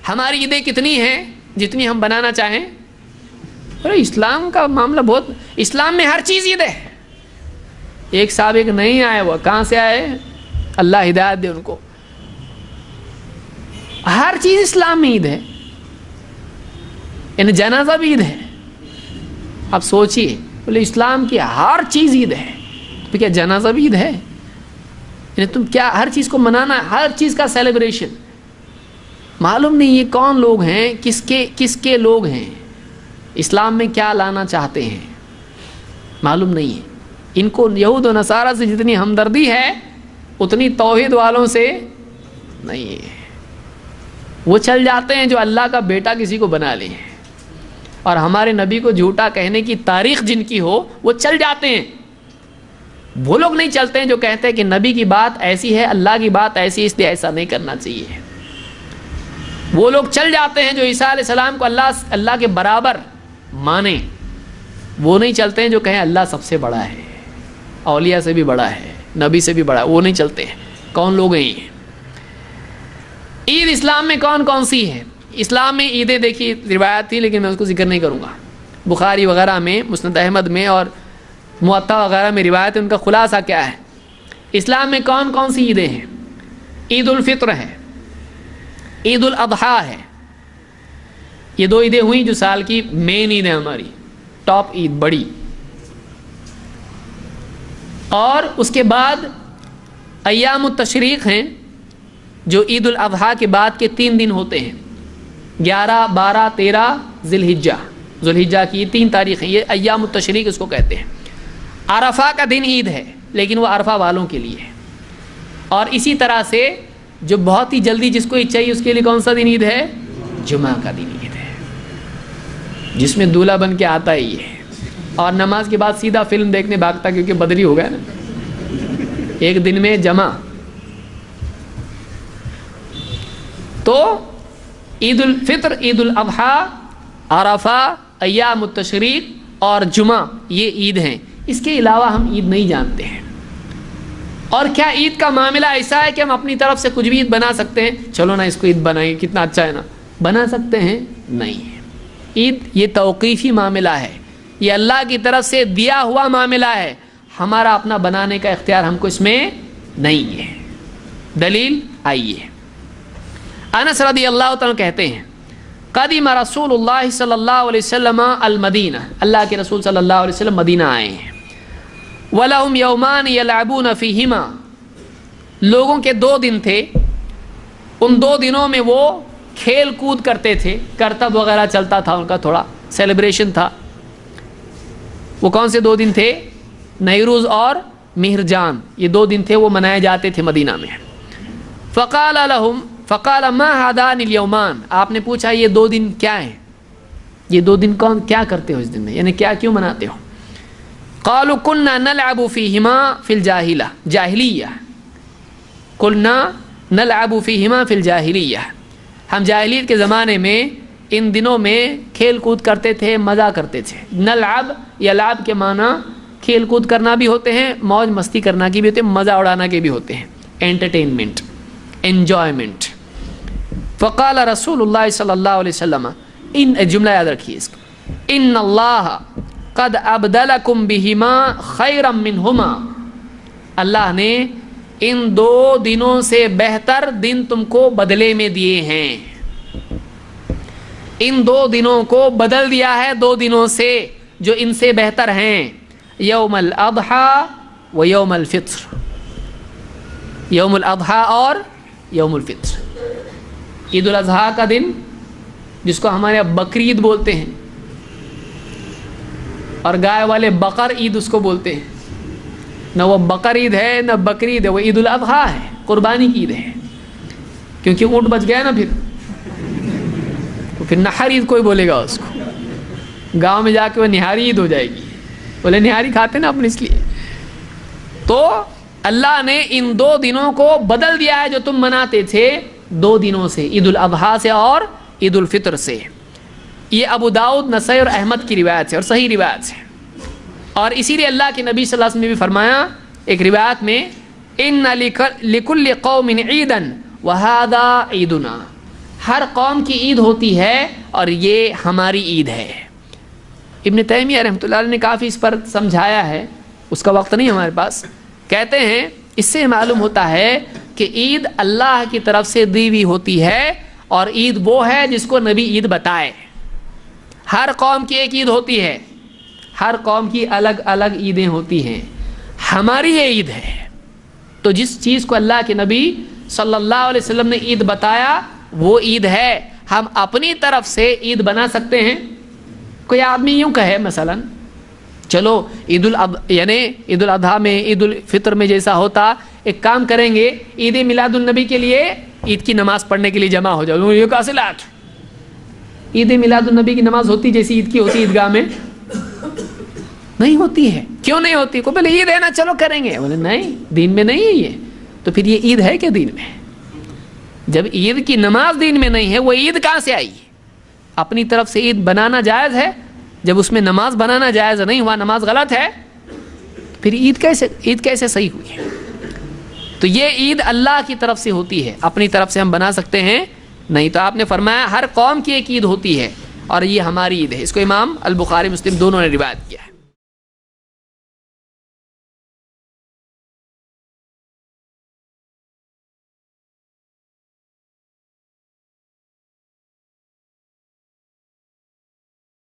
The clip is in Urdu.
ہماری عیدیں کتنی ہیں جتنی ہم بنانا چاہیں؟ ارے اسلام کا معاملہ بہت، اسلام میں ہر چیز عید ہے. ایک صاحب ایک نہیں آئے، وہ کہاں سے آئے؟ اللہ ہدایت دے ان کو. ہر چیز اسلام میں عید ہے. یعنی جنازہ بھی عید ہے. آپ سوچئے، بولے اسلام کی ہر چیز عید ہے تو کیا جنازہ بھی عید ہے؟ یعنی تم کیا ہر چیز کو منانا ہے، ہر چیز کا سیلیبریشن؟ معلوم نہیں یہ کون لوگ ہیں، کس کے لوگ ہیں، اسلام میں کیا لانا چاہتے ہیں، معلوم نہیں ہے. ان کو یہود و نصارہ سے جتنی ہمدردی ہے اتنی توحید والوں سے نہیں ہے. وہ چل جاتے ہیں جو اللہ کا بیٹا کسی کو بنا لیں، اور ہمارے نبی کو جھوٹا کہنے کی تاریخ جن کی ہو وہ چل جاتے ہیں. وہ لوگ نہیں چلتے ہیں جو کہتے ہیں کہ نبی کی بات ایسی ہے، اللہ کی بات ایسی ہے، اس لیے ایسا نہیں کرنا چاہیے. وہ لوگ چل جاتے ہیں جو عیسیٰ علیہ السلام کو اللہ کے برابر مانیں. وہ نہیں چلتے ہیں جو کہیں اللہ سب سے بڑا ہے، اولیاء سے بھی بڑا ہے، نبی سے بھی بڑا ہے. وہ نہیں چلتے ہیں. کون لوگ ہیں یہ؟ عید اسلام میں کون کون سی ہے؟ اسلام میں عیدیں دیکھیے روایت تھی لیکن میں اس کو ذکر نہیں کروں گا. بخاری وغیرہ میں، مسند احمد میں اور موطا وغیرہ میں روایت ہے. ان کا خلاصہ کیا ہے؟ اسلام میں کون کون سی عیدیں ہیں؟ عید الفطر ہے، عید الاضحیٰ ہے. یہ دو عیدیں ہوئیں جو سال کی مین عید ہے ہماری، ٹاپ عید بڑی. اور اس کے بعد ایام التشریق ہیں جو عید الاضحیٰ کے بعد کے 3 دن ہوتے ہیں، 11 12 13 ذی الحجہ کی 3 تاریخیں، یہ ایام التشریق اس کو کہتے ہیں. عرفہ کا دن عید ہے لیکن وہ عرفہ والوں کے لیے ہے. اور اسی طرح سے جو بہت ہی جلدی جس کو عید چاہیے اس کے لیے کون سا دن عید ہے؟ جمعہ کا دن عید ہے، جس میں دولہا بن کے آتا ہی ہے اور نماز کے بعد سیدھا فلم دیکھنے بھاگتا کیونکہ بدری ہو گیا نا. ایک دن میں جمع. تو عید الفطر، عید الاضحیٰ، عرفہ، ایام التشریق اور جمعہ یہ عید ہیں. اس کے علاوہ ہم عید نہیں جانتے ہیں. اور کیا عید کا معاملہ ایسا ہے کہ ہم اپنی طرف سے کچھ بھی عید بنا سکتے ہیں؟ چلو نا اس کو عید بنائیں، کتنا اچھا ہے نا، بنا سکتے ہیں؟ نہیں. عید یہ توقیفی معاملہ ہے، یہ اللہ کی طرف سے دیا ہوا معاملہ ہے. ہمارا اپنا بنانے کا اختیار ہم کو اس میں نہیں ہے. دلیل آئیے. انس رضی اللہ تعالیٰ کہتے ہیں قدیم رسول اللہ صلی اللہ علیہ وسلم المدینہ، اللہ کے رسول صلی اللہ علیہ وسلم مدینہ آئے ہیں. وَلَهُمْ يَوْمَانِ يَلْعَبُونَ فِيهِمَا، لوگوں کے 2 دن تھے، ان 2 دنوں میں وہ کھیل کود کرتے تھے، کرتب وغیرہ چلتا تھا، ان کا تھوڑا سیلیبریشن تھا. وہ کون سے 2 دن تھے؟ نیروز اور مہرجان، یہ 2 دن تھے، وہ منائے جاتے تھے مدینہ میں. فقال ما هذان اليومان، آپ نے پوچھا یہ 2 دن کیا ہیں، یہ 2 دن کون کیا کرتے ہو اس دن میں، یعنی کیا کیوں مناتے ہو؟ قالوا كنا نلعب فيهما في جاہلیہ، كنا نلعب فيهما في الجاہلیہ، ہم جاہلیت کے زمانے میں ان دنوں میں کھیل کود کرتے تھے، مزہ کرتے تھے. نلعب، یلعب کے معنی کھیل کود کرنا بھی ہوتے ہیں، موج مستی کرنا کی بھی ہوتے ہیں، مزہ اڑانا کے بھی ہوتے ہیں، انٹرٹینمنٹ، انجوائمنٹ. فقال رسول اللہ صلی اللہ علیہ وسلم، ان جملہ یاد رکھیے اس کو، ان اللہ قد ابدلکم بہما خیرا منہما، اللہ نے ان 2 دنوں سے بہتر دن تم کو بدلے میں دیے ہیں. ان 2 دنوں کو بدل دیا ہے 2 دنوں سے جو ان سے بہتر ہیں، یوم الاضحیٰ و یوم الفطر، یوم الاضحیٰ اور یوم الفطر. عید الاضحیٰ کا دن جس کو ہمارے یہاں بقرعید بولتے ہیں، اور گائے والے بقر عید اس کو بولتے ہیں. نہ وہ بقر عید ہے نہ بقرعید ہے، وہ عید الاضحیٰ ہے، قربانی کی عید ہے. کیونکہ اونٹ بچ گیا نا، پھر نحر عید کوئی بولے گا اس کو، گاؤں میں جا کے وہ نہاری عید ہو جائے گی، بولے نہاری کھاتے نا اپنے، اس لیے. تو اللہ نے ان 2 دنوں کو بدل دیا ہے جو تم مناتے تھے 2 دنوں سے، عید الاضحیٰ سے اور عید الفطر سے. یہ ابو داؤد، نسائی اور احمد کی روایت ہے اور صحیح روایت ہے. اور اسی لیے اللہ کے نبی صلی اللہ علیہ وسلم نے بھی فرمایا ایک روایت میں، ان لکل قوم عیدا وہذا عیدنا، ہر قوم کی عید ہوتی ہے اور یہ ہماری عید ہے. ابن تیمیہ رحمۃ اللہ علیہ نے کافی اس پر سمجھایا ہے، اس کا وقت نہیں ہمارے پاس. کہتے ہیں اس سے معلوم ہوتا ہے کہ عید اللہ کی طرف سے دی ہوئی ہوتی ہے اور عید وہ ہے جس کو نبی عید بتائے. ہر قوم کی ایک عید ہوتی ہے، ہر قوم کی الگ الگ عیدیں ہوتی ہیں، ہماری یہ عید ہے. تو جس چیز کو اللہ کے نبی صلی اللہ علیہ وسلم نے عید بتایا وہ عید ہے. ہم اپنی طرف سے عید بنا سکتے ہیں. کوئی آدمی یوں کہے مثلا چلو عید الاضحیٰ میں عید الفطر میں جیسا ہوتا، ایک کام کریں گے عید میلاد النبی کے لیے عید کی نماز پڑھنے کے لیے جمع ہو جاؤ. یہ کاسلات عید میلاد النبی کی نماز ہوتی جیسی عید کی ہوتی عیدگاہ میں؟ نہیں ہوتی ہے. کیوں نہیں ہوتی؟ کو پہلے عید ہے نا چلو کریں گے. بولے نہیں، دین میں نہیں ہے یہ. تو پھر یہ عید ہے کہ دین میں؟ جب عید کی نماز دین میں نہیں ہے وہ عید کہاں سے آئی؟ اپنی طرف سے عید بنانا جائز ہے، جب اس میں نماز بنانا جائز نہیں ہوا، نماز غلط ہے، پھر عید کیسے صحیح ہوئی ہے؟ تو یہ عید اللہ کی طرف سے ہوتی ہے، اپنی طرف سے ہم بنا سکتے ہیں نہیں. تو آپ نے فرمایا ہر قوم کی ایک عید ہوتی ہے اور یہ ہماری عید ہے. اس کو امام البخاری مسلم دونوں نے روایت کیا ہے.